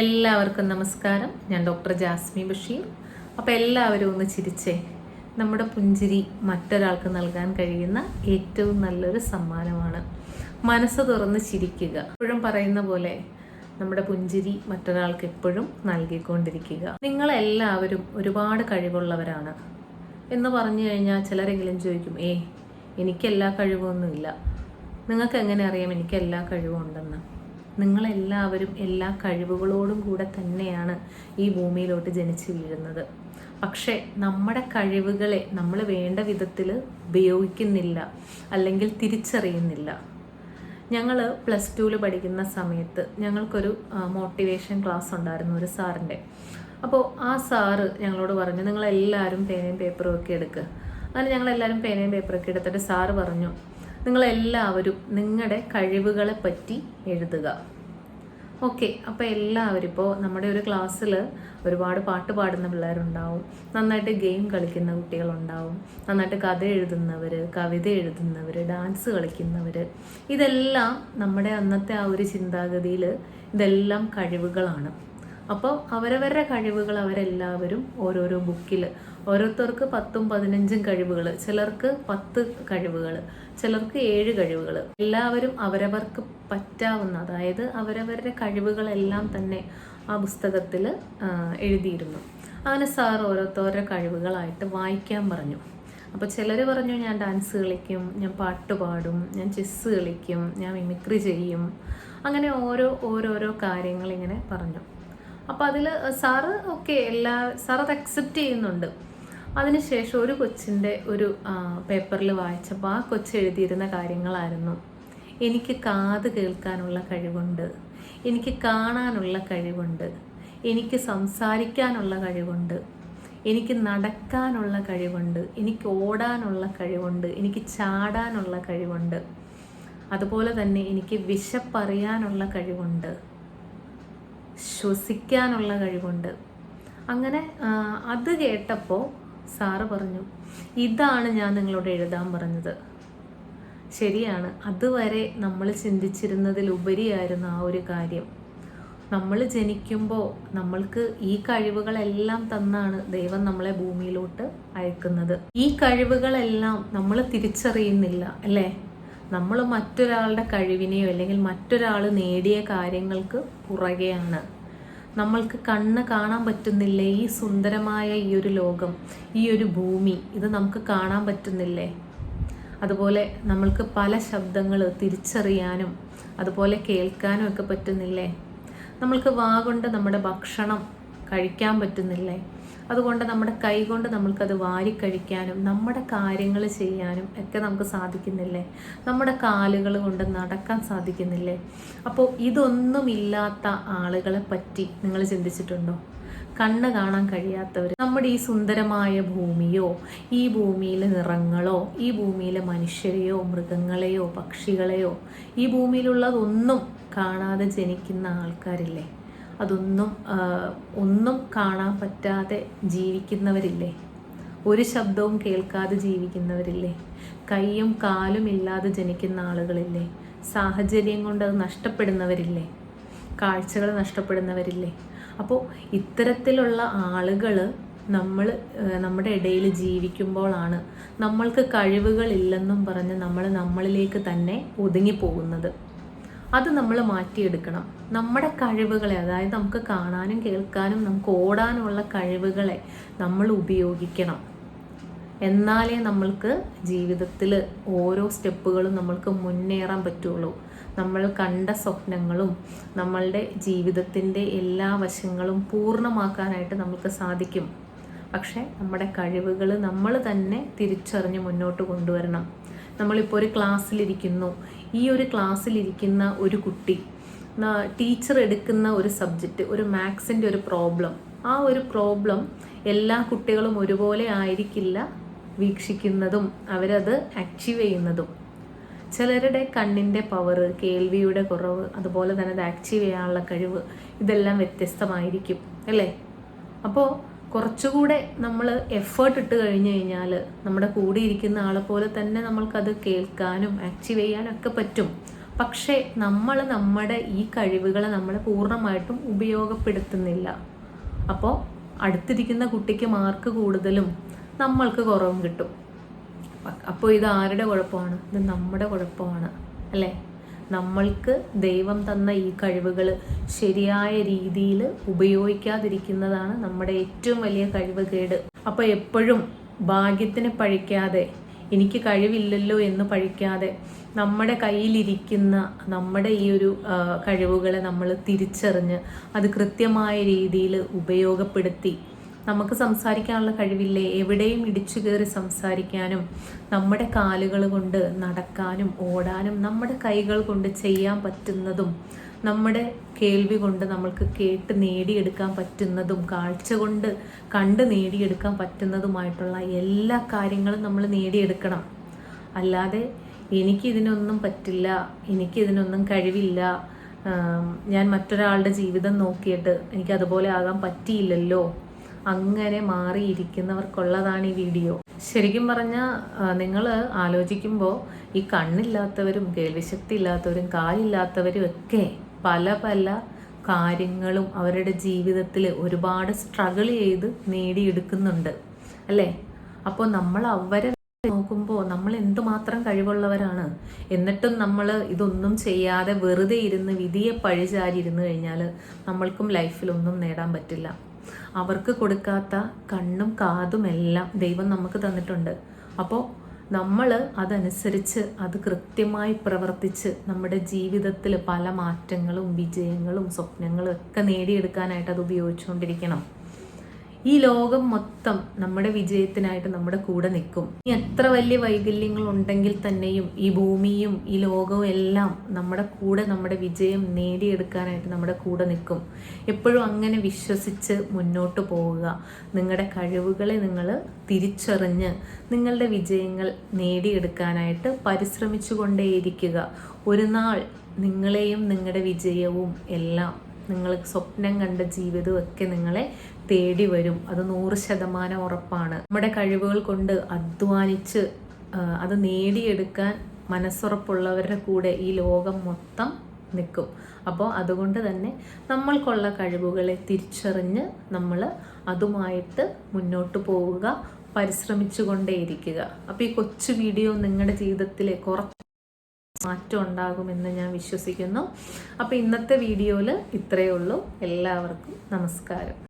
എല്ലാവർക്കും നമസ്കാരം. ഞാൻ ഡോക്ടർ ജാസ്മി ബഷീർ. അപ്പോൾ എല്ലാവരും ഒന്ന് ചിരിച്ചേ. നമ്മുടെ പുഞ്ചിരി മറ്റൊരാൾക്ക് നൽകാൻ കഴിയുന്ന ഏറ്റവും നല്ലൊരു സമ്മാനമാണ്. മനസ്സ് തുറന്ന് ചിരിക്കുക. എപ്പോഴും പറയുന്ന പോലെ നമ്മുടെ പുഞ്ചിരി മറ്റൊരാൾക്ക് എപ്പോഴും നൽകിക്കൊണ്ടിരിക്കുക. നിങ്ങളെല്ലാവരും ഒരുപാട് കഴിവുള്ളവരാണ് എന്ന് പറഞ്ഞു കഴിഞ്ഞാൽ ചിലരെങ്കിലും ചോദിക്കും, എനിക്കെല്ലാ കഴിവൊന്നുമില്ല. നിങ്ങൾക്ക് എങ്ങനെ അറിയാം എനിക്ക് എല്ലാ കഴിവും ഉണ്ടെന്ന്? നിങ്ങളെല്ലാവരും എല്ലാ കഴിവുകളോടും കൂടെ തന്നെയാണ് ഈ ഭൂമിയിലോട്ട് ജനിച്ചു വീഴുന്നത്. പക്ഷേ നമ്മുടെ കഴിവുകളെ നമ്മൾ വേണ്ട വിധത്തിൽ ഉപയോഗിക്കുന്നില്ല, അല്ലെങ്കിൽ തിരിച്ചറിയുന്നില്ല. ഞങ്ങൾ +2 പഠിക്കുന്ന സമയത്ത് ഞങ്ങൾക്കൊരു മോട്ടിവേഷൻ ക്ലാസ് ഉണ്ടായിരുന്നു ഒരു സാറിൻ്റെ. അപ്പോൾ ആ സാറ് ഞങ്ങളോട് പറഞ്ഞു, നിങ്ങളെല്ലാവരും പേനയും പേപ്പറും ഒക്കെ എടുക്കുക. അങ്ങനെ ഞങ്ങളെല്ലാവരും പേനയും പേപ്പറൊക്കെ എടുത്തിട്ട് സാറ് പറഞ്ഞു, നിങ്ങളെല്ലാവരും നിങ്ങളുടെ കഴിവുകളെ പറ്റി എഴുതുക. ഓക്കെ, അപ്പോൾ എല്ലാവരും ഇപ്പോൾ നമ്മുടെ ഒരു ക്ലാസ്സിൽ ഒരുപാട് പാട്ട് പാടുന്ന പിള്ളേരുണ്ടാവും, നന്നായിട്ട് ഗെയിം കളിക്കുന്ന കുട്ടികളുണ്ടാവും, നന്നായിട്ട് കഥ എഴുതുന്നവർ, കവിത എഴുതുന്നവർ, ഡാൻസ് കളിക്കുന്നവർ. ഇതെല്ലാം നമ്മുടെ അന്നത്തെ ആ ഒരു ചിന്താഗതിയിൽ ഇതെല്ലാം കഴിവുകളാണ്. അപ്പോൾ അവരവരുടെ കഴിവുകൾ അവരെല്ലാവരും ഓരോരോ ബുക്കിൽ, ഓരോരുത്തർക്ക് 10ഉം 15ഉം കഴിവുകൾ, ചിലർക്ക് 10 കഴിവുകൾ, ചിലർക്ക് 7 കഴിവുകൾ, എല്ലാവരും അവരവർക്ക് പറ്റാവുന്ന, അതായത് അവരവരുടെ കഴിവുകളെല്ലാം തന്നെ ആ പുസ്തകത്തിൽ എഴുതിയിരുന്നു. അങ്ങനെ സാർ ഓരോരുത്തരുടെ കഴിവുകളായിട്ട് വായിക്കാൻ പറഞ്ഞു. അപ്പോൾ ചിലർ പറഞ്ഞു, ഞാൻ ഡാൻസ് കളിക്കും, ഞാൻ പാട്ട് പാടും, ഞാൻ ചെസ്സ് കളിക്കും, ഞാൻ മിമിക്രി ചെയ്യും, അങ്ങനെ ഓരോരോ കാര്യങ്ങളിങ്ങനെ പറഞ്ഞു. അപ്പോൾ അതിൽ സാറ് സാർ അത് അക്സെപ്റ്റ് ചെയ്യുന്നുണ്ട്. അതിനുശേഷം ഒരു കൊച്ചിൻ്റെ ഒരു പേപ്പറിൽ വായിച്ചപ്പോൾ ആ കൊച്ച് എഴുതിയിരുന്ന കാര്യങ്ങളായിരുന്നു, എനിക്ക് കാത് കേൾക്കാനുള്ള കഴിവുണ്ട്, എനിക്ക് കാണാനുള്ള കഴിവുണ്ട്, എനിക്ക് സംസാരിക്കാനുള്ള കഴിവുണ്ട്, എനിക്ക് നടക്കാനുള്ള കഴിവുണ്ട്, എനിക്ക് ഓടാനുള്ള കഴിവുണ്ട്, എനിക്ക് ചാടാനുള്ള കഴിവുണ്ട്, അതുപോലെ തന്നെ എനിക്ക് വിശപ്പറിയാനുള്ള കഴിവുണ്ട്, ശ്വസിക്കാനുള്ള കഴിവുണ്ട്. അങ്ങനെ അത് കേട്ടപ്പോൾ സാറ് പറഞ്ഞു, ഇതാണ് ഞാൻ നിങ്ങളോട് എഴുതാൻ പറഞ്ഞത്. ശരിയാണ്, അതുവരെ നമ്മൾ ചിന്തിച്ചിരുന്നതിലുപരിയായിരുന്നു ആ ഒരു കാര്യം. നമ്മൾ ജനിക്കുമ്പോൾ നമ്മൾക്ക് ഈ കഴിവുകളെല്ലാം തന്നാണ് ദൈവം നമ്മളെ ഭൂമിയിലോട്ട് അയക്കുന്നത്. ഈ കഴിവുകളെല്ലാം നമ്മൾ തിരിച്ചറിയുന്നില്ല, അല്ലേ? നമ്മൾ മറ്റൊരാളുടെ കഴിവിനെയോ അല്ലെങ്കിൽ മറ്റൊരാൾ നേടിയ കാര്യങ്ങൾക്ക് പുറകെയാണ്. നമ്മൾക്ക് കണ്ണ് കാണാൻ പറ്റുന്നില്ലേ ഈ സുന്ദരമായ ഈ ഒരു ലോകം, ഈ ഒരു ഭൂമി, ഇത് നമുക്ക് കാണാൻ പറ്റുന്നില്ലേ? അതുപോലെ നമ്മൾക്ക് പല ശബ്ദങ്ങൾ തിരിച്ചറിയാനും അതുപോലെ കേൾക്കാനും ഒക്കെ പറ്റുന്നില്ലേ? നമ്മൾക്ക് കൊണ്ട് നമ്മുടെ ഭക്ഷണം കഴിക്കാൻ പറ്റുന്നില്ലേ? അതുകൊണ്ട് നമ്മുടെ കൈ കൊണ്ട് നമ്മൾക്കത് വാരിക്കഴിക്കാനും നമ്മുടെ കാര്യങ്ങൾ ചെയ്യാനും ഒക്കെ നമുക്ക് സാധിക്കുന്നില്ലേ? നമ്മുടെ കാലുകൾ കൊണ്ട് നടക്കാൻ സാധിക്കുന്നില്ലേ? അപ്പോൾ ഇതൊന്നുമില്ലാത്ത ആളുകളെ പറ്റി നിങ്ങൾ ചിന്തിച്ചിട്ടുണ്ടോ? കണ്ണ് കാണാൻ കഴിയാത്തവർ, നമ്മുടെ ഈ സുന്ദരമായ ഭൂമിയോ, ഈ ഭൂമിയിലെ നിറങ്ങളോ, ഈ ഭൂമിയിലെ മനുഷ്യരെയോ മൃഗങ്ങളെയോ പക്ഷികളെയോ, ഈ ഭൂമിയിലുള്ളതൊന്നും കാണാതെ ജനിക്കുന്ന ആൾക്കാരില്ലേ? ഒന്നും കാണാൻ പറ്റാതെ ജീവിക്കുന്നവരില്ലേ? ഒരു ശബ്ദവും കേൾക്കാതെ ജീവിക്കുന്നവരില്ലേ? കൈയും കാലും ഇല്ലാതെ ജനിക്കുന്ന ആളുകളില്ലേ? സാഹചര്യം കൊണ്ട് അത് നഷ്ടപ്പെടുന്നവരില്ലേ? കാഴ്ചകൾ നഷ്ടപ്പെടുന്നവരില്ലേ? അപ്പോൾ ഇത്തരത്തിലുള്ള ആളുകൾ നമ്മുടെ ഇടയിൽ ജീവിക്കുമ്പോഴാണ് നമ്മൾക്ക് കഴിവുകളില്ലെന്നും പറഞ്ഞ് നമ്മളിലേക്ക് തന്നെ ഒതുങ്ങിപ്പോകുന്നത്. അത് നമ്മൾ മാറ്റിയെടുക്കണം. നമ്മുടെ കഴിവുകളെ, അതായത് നമുക്ക് കാണാനും കേൾക്കാനും നമുക്ക് ഓടാനുമുള്ള കഴിവുകളെ നമ്മൾ ഉപയോഗിക്കണം. എന്നാലേ നമ്മൾക്ക് ജീവിതത്തിൽ ഓരോ സ്റ്റെപ്പുകളും നമ്മൾക്ക് മുന്നേറാൻ പറ്റുള്ളൂ. നമ്മൾ കണ്ട സ്വപ്നങ്ങളും നമ്മളുടെ ജീവിതത്തിൻ്റെ എല്ലാ വശങ്ങളും പൂർണ്ണമാക്കാനായിട്ട് നമുക്ക് സാധിക്കും. പക്ഷേ നമ്മുടെ കഴിവുകൾ നമ്മൾ തന്നെ തിരിച്ചറിഞ്ഞ് മുന്നോട്ട് കൊണ്ടുവരണം. നമ്മളിപ്പോൾ ഒരു ക്ലാസ്സിലിരിക്കുന്നു, ഈ ഒരു ക്ലാസ്സിലിരിക്കുന്ന ഒരു കുട്ടി ടീച്ചർ എടുക്കുന്ന ഒരു സബ്ജക്റ്റ്, ഒരു മാത്സിൻ്റെ ഒരു പ്രോബ്ലം, ആ ഒരു പ്രോബ്ലം എല്ലാ കുട്ടികളും ഒരുപോലെ ആയിരിക്കില്ല വീക്ഷിക്കുന്നതും അവരത് അച്ചീവ് ചെയ്യുന്നതും. ചിലരുടെ കണ്ണിൻ്റെ പവർ, കേൾവിയുടെ കുറവ്, അതുപോലെ തന്നെ അത് അച്ചീവ് ചെയ്യാനുള്ള കഴിവ്, ഇതെല്ലാം വ്യത്യസ്തമായിരിക്കും, അല്ലേ? അപ്പോൾ കുറച്ചുകൂടെ നമ്മൾ എഫേർട്ട് ഇട്ട് കഴിഞ്ഞ് കഴിഞ്ഞാൽ നമ്മുടെ കൂടെ ഇരിക്കുന്ന ആളെ പോലെ തന്നെ നമ്മൾക്കത് കേൾക്കാനും അച്ചീവ് ചെയ്യാനും ഒക്കെ പറ്റും. പക്ഷേ നമ്മുടെ ഈ കഴിവുകളെ നമ്മൾ പൂർണ്ണമായിട്ടും ഉപയോഗപ്പെടുത്തുന്നില്ല. അപ്പോൾ അടുത്തിരിക്കുന്ന കുട്ടിക്ക് മാർക്ക് കൂടുതലും നമ്മൾക്ക് കുറവും കിട്ടും. അപ്പോൾ ഇത് ആരുടെ കുഴപ്പമാണ്? ഇത് നമ്മുടെ കുഴപ്പമാണ് അല്ലേ? നമ്മൾക്ക് ദൈവം തന്ന ഈ കഴിവുകൾ ശരിയായ രീതിയിൽ ഉപയോഗിക്കാതിരിക്കുന്നതാണ് നമ്മുടെ ഏറ്റവും വലിയ കഴിവുകേട്. അപ്പോൾ എപ്പോഴും ഭാഗ്യത്തിന് പഴിക്കാതെ, എനിക്ക് കഴിവില്ലല്ലോ എന്ന് പഴിക്കാതെ, നമ്മുടെ കയ്യിലിരിക്കുന്ന നമ്മുടെ ഈ ഒരു കഴിവുകളെ നമ്മൾ തിരിച്ചറിഞ്ഞ് അത് കൃത്യമായ രീതിയിൽ ഉപയോഗപ്പെടുത്തി, നമുക്ക് സംസാരിക്കാനുള്ള കഴിവില്ലേ, എവിടെയും ഇടിച്ചു കയറി സംസാരിക്കാനും, നമ്മുടെ കാലുകൾ കൊണ്ട് നടക്കാനും ഓടാനും, നമ്മുടെ കൈകൾ കൊണ്ട് ചെയ്യാൻ പറ്റുന്നതും, നമ്മുടെ കേൾവി കൊണ്ട് നമ്മൾക്ക് കേട്ട് നേടിയെടുക്കാൻ പറ്റുന്നതും, കാഴ്ച കൊണ്ട് കണ്ട് നേടിയെടുക്കാൻ പറ്റുന്നതുമായിട്ടുള്ള എല്ലാ കാര്യങ്ങളും നമ്മൾ നേടിയെടുക്കണം. അല്ലാതെ എനിക്കിതിനൊന്നും പറ്റില്ല, എനിക്കിതിനൊന്നും കഴിവില്ല, ഞാൻ മറ്റൊരാളുടെ ജീവിതം നോക്കിയിട്ട് എനിക്കതുപോലെ ആകാൻ പറ്റിയില്ലല്ലോ, അങ്ങനെ മാറിയിരിക്കുന്നവർക്കുള്ളതാണ് ഈ വീഡിയോ. ശരിക്കും പറഞ്ഞാൽ നിങ്ങൾ ആലോചിക്കുമ്പോൾ ഈ കണ്ണില്ലാത്തവരും കേൾവിശക്തി ഇല്ലാത്തവരും കാലില്ലാത്തവരും ഒക്കെ പല പല കാര്യങ്ങളും അവരുടെ ജീവിതത്തിൽ ഒരുപാട് സ്ട്രഗിൾ ചെയ്ത് നേടിയെടുക്കുന്നുണ്ട് അല്ലേ? അപ്പോൾ നമ്മൾ അവരെ നോക്കുമ്പോൾ നമ്മൾ എന്തുമാത്രം കഴിവുള്ളവരാണ്. എന്നിട്ടും നമ്മൾ ഇതൊന്നും ചെയ്യാതെ വെറുതെ ഇരുന്ന് വിധിയെ പഴിചാരിയിരുന്നു കഴിഞ്ഞാൽ നമ്മൾക്കും ലൈഫിലൊന്നും നേടാൻ പറ്റില്ല. അവർക്ക് കൊടുക്കാത്ത കണ്ണും കാതും എല്ലാം ദൈവം നമുക്ക് തന്നിട്ടുണ്ട്. അപ്പോൾ നമ്മൾ അതനുസരിച്ച് അത് കൃത്യമായി പ്രവർത്തിച്ച് നമ്മുടെ ജീവിതത്തിൽ പല മാറ്റങ്ങളും വിജയങ്ങളും സ്വപ്നങ്ങളും ഒക്കെ നേടിയെടുക്കാനായിട്ട് അത് ഉപയോഗിച്ചുകൊണ്ടിരിക്കണം. ഈ ലോകം മൊത്തം നമ്മുടെ വിജയത്തിനായിട്ട് നമ്മുടെ കൂടെ നിൽക്കും. എത്ര വലിയ വൈകല്യങ്ങൾ ഉണ്ടെങ്കിൽ തന്നെയും ഈ ഭൂമിയും ഈ ലോകവും എല്ലാം നമ്മുടെ കൂടെ നമ്മുടെ വിജയം നേടിയെടുക്കാനായിട്ട് നമ്മുടെ കൂടെ നിൽക്കും. എപ്പോഴും അങ്ങനെ വിശ്വസിച്ച് മുന്നോട്ട് പോവുക. നിങ്ങളുടെ കഴിവുകളെ നിങ്ങൾ തിരിച്ചറിഞ്ഞ് നിങ്ങളുടെ വിജയങ്ങൾ നേടിയെടുക്കാനായിട്ട് പരിശ്രമിച്ചു കൊണ്ടേയിരിക്കുക. ഒരു നാൾ നിങ്ങളെയും നിങ്ങളുടെ വിജയവും എല്ലാം, നിങ്ങൾ സ്വപ്നം കണ്ട ജീവിതവും ഒക്കെ നിങ്ങളെ തേടി വരും. അത് 100% ഉറപ്പാണ്. നമ്മുടെ കഴിവുകൾ കൊണ്ട് അധ്വാനിച്ച് അത് നേടിയെടുക്കാൻ മനസ്സുറപ്പുള്ളവരുടെ കൂടെ ഈ ലോകം മൊത്തം നിൽക്കും. അപ്പോൾ അതുകൊണ്ട് തന്നെ നമ്മൾക്കുള്ള കഴിവുകളെ തിരിച്ചറിഞ്ഞ് നമ്മൾ അതുമായിട്ട് മുന്നോട്ട് പോവുക, പരിശ്രമിച്ചു കൊണ്ടേയിരിക്കുക. അപ്പോൾ ഈ കൊച്ചു വീഡിയോ നിങ്ങളുടെ ജീവിതത്തിലെ കുറച്ച് മാറ്റം ഉണ്ടാകുമെന്ന് ഞാൻ വിശ്വസിക്കുന്നു. അപ്പോൾ ഇന്നത്തെ വീഡിയോയിൽ ഇത്രയേ ഉള്ളൂ. എല്ലാവർക്കും നമസ്കാരം.